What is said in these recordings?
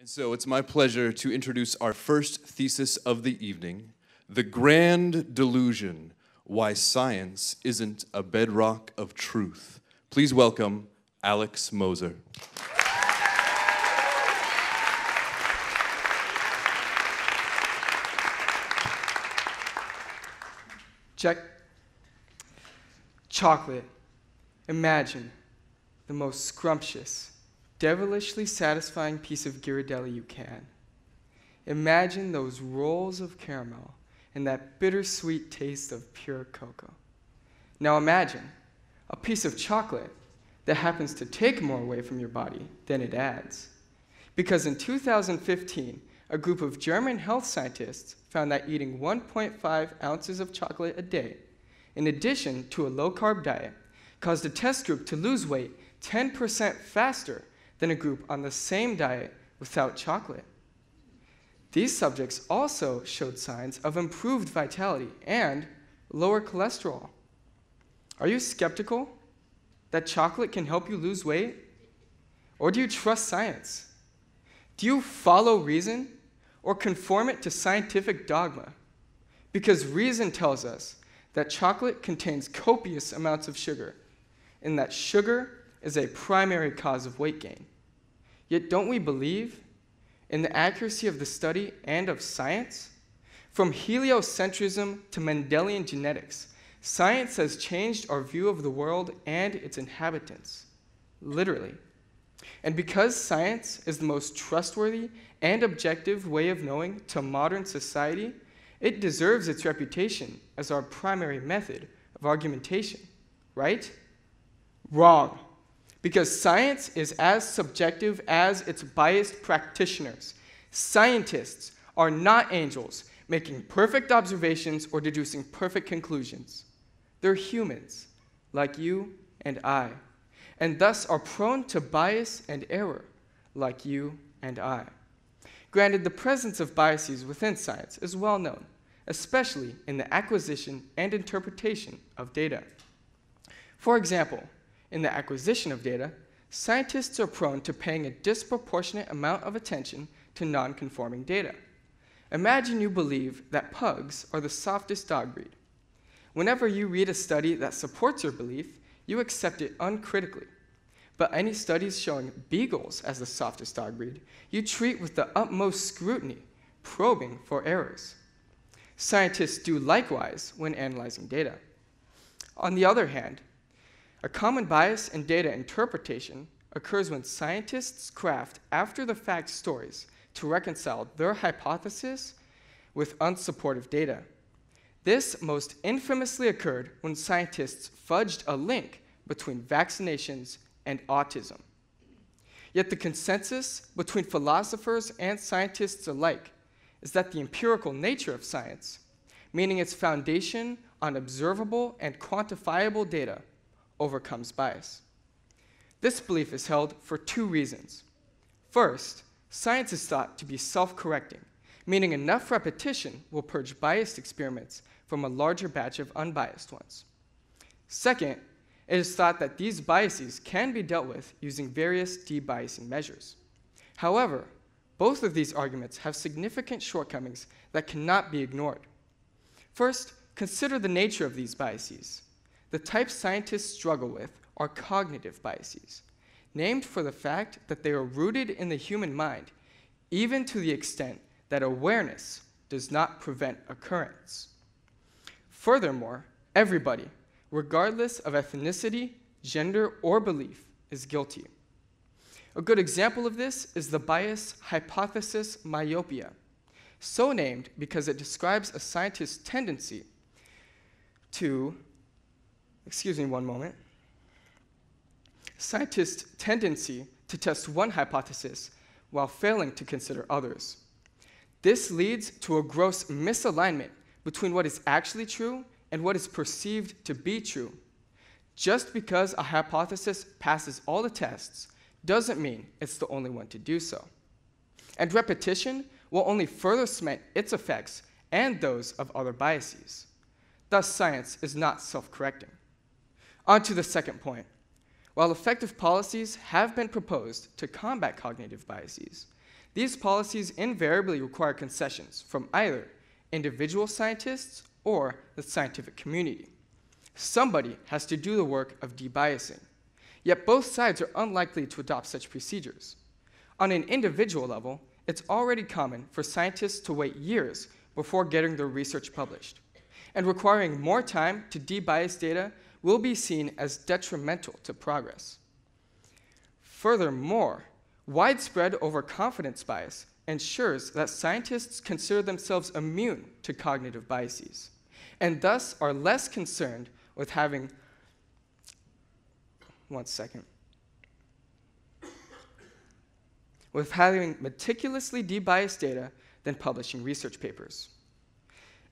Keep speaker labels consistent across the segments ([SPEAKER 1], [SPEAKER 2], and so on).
[SPEAKER 1] And so it's my pleasure to introduce our first thesis of the evening, The Grand Delusion, Why Science Isn't a Bedrock of Truth. Please welcome Alex Moser.
[SPEAKER 2] Check. Chocolate. Imagine the most scrumptious, devilishly satisfying piece of Ghirardelli you can. Imagine those rolls of caramel and that bittersweet taste of pure cocoa. Now imagine a piece of chocolate that happens to take more away from your body than it adds. Because in 2015, a group of German health scientists found that eating 1.5 ounces of chocolate a day, in addition to a low-carb diet, caused a test group to lose weight 10% faster than a group on the same diet without chocolate. These subjects also showed signs of improved vitality and lower cholesterol. Are you skeptical that chocolate can help you lose weight? Or do you trust science? Do you follow reason or conform it to scientific dogma? Because reason tells us that chocolate contains copious amounts of sugar, and that sugar is a primary cause of weight gain. Yet don't we believe in the accuracy of the study and of science? From heliocentrism to Mendelian genetics, science has changed our view of the world and its inhabitants, literally. And because science is the most trustworthy and objective way of knowing to modern society, it deserves its reputation as our primary method of argumentation, right? Wrong. Because science is as subjective as its biased practitioners. Scientists are not angels making perfect observations or deducing perfect conclusions. They're humans, like you and I, and thus are prone to bias and error, like you and I. Granted, the presence of biases within science is well known, especially in the acquisition and interpretation of data. For example, in the acquisition of data, scientists are prone to paying a disproportionate amount of attention to non-conforming data. Imagine you believe that pugs are the softest dog breed. Whenever you read a study that supports your belief, you accept it uncritically. But any studies showing beagles as the softest dog breed, you treat with the utmost scrutiny, probing for errors. Scientists do likewise when analyzing data. On the other hand, a common bias in data interpretation occurs when scientists craft after-the-fact stories to reconcile their hypothesis with unsupportive data. This most infamously occurred when scientists fudged a link between vaccinations and autism. Yet the consensus between philosophers and scientists alike is that the empirical nature of science, meaning its foundation on observable and quantifiable data, overcomes bias. This belief is held for two reasons. First, science is thought to be self-correcting, meaning enough repetition will purge biased experiments from a larger batch of unbiased ones. Second, it is thought that these biases can be dealt with using various debiasing measures. However, both of these arguments have significant shortcomings that cannot be ignored. First, consider the nature of these biases. The types scientists struggle with are cognitive biases, named for the fact that they are rooted in the human mind, even to the extent that awareness does not prevent occurrence. Furthermore, everybody, regardless of ethnicity, gender, or belief, is guilty. A good example of this is the bias hypothesis myopia, so named because it describes a scientist's tendency to scientists' tendency to test one hypothesis while failing to consider others. This leads to a gross misalignment between what is actually true and what is perceived to be true. Just because a hypothesis passes all the tests doesn't mean it's the only one to do so. And repetition will only further cement its effects and those of other biases. Thus, science is not self-correcting. On to the second point. While effective policies have been proposed to combat cognitive biases, These policies invariably require concessions from either individual scientists or the scientific community. Somebody has to do the work of debiasing. Yet both sides are unlikely to adopt such procedures. On an individual level, it's already common for scientists to wait years before getting their research published, and requiring more time to debias data will be seen as detrimental to progress. Furthermore, widespread overconfidence bias ensures that scientists consider themselves immune to cognitive biases, and thus are less concerned with having meticulously debiased data than publishing research papers.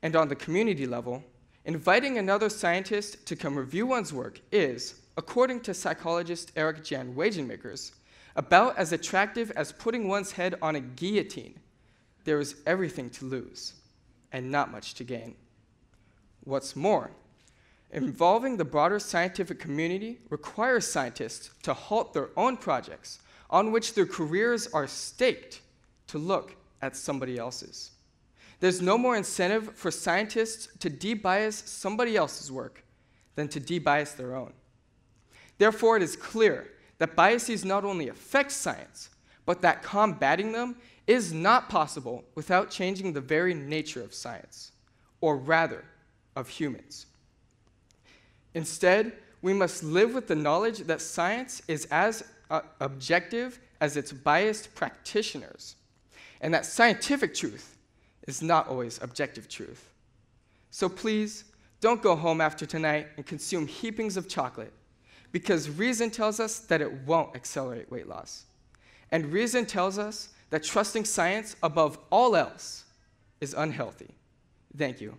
[SPEAKER 2] And on the community level, inviting another scientist to come review one's work is, according to psychologist Eric Jan Wagenmakers, about as attractive as putting one's head on a guillotine. There is everything to lose and not much to gain. What's more, involving the broader scientific community requires scientists to halt their own projects on which their careers are staked to look at somebody else's. There's no more incentive for scientists to debias somebody else's work than to debias their own. Therefore, it is clear that biases not only affect science, but that combating them is not possible without changing the very nature of science, or rather, of humans. Instead, we must live with the knowledge that science is as objective as its biased practitioners, and that scientific truth is not always objective truth. So please, don't go home after tonight and consume heapings of chocolate, because reason tells us that it won't accelerate weight loss. And reason tells us that trusting science above all else is unhealthy. Thank you.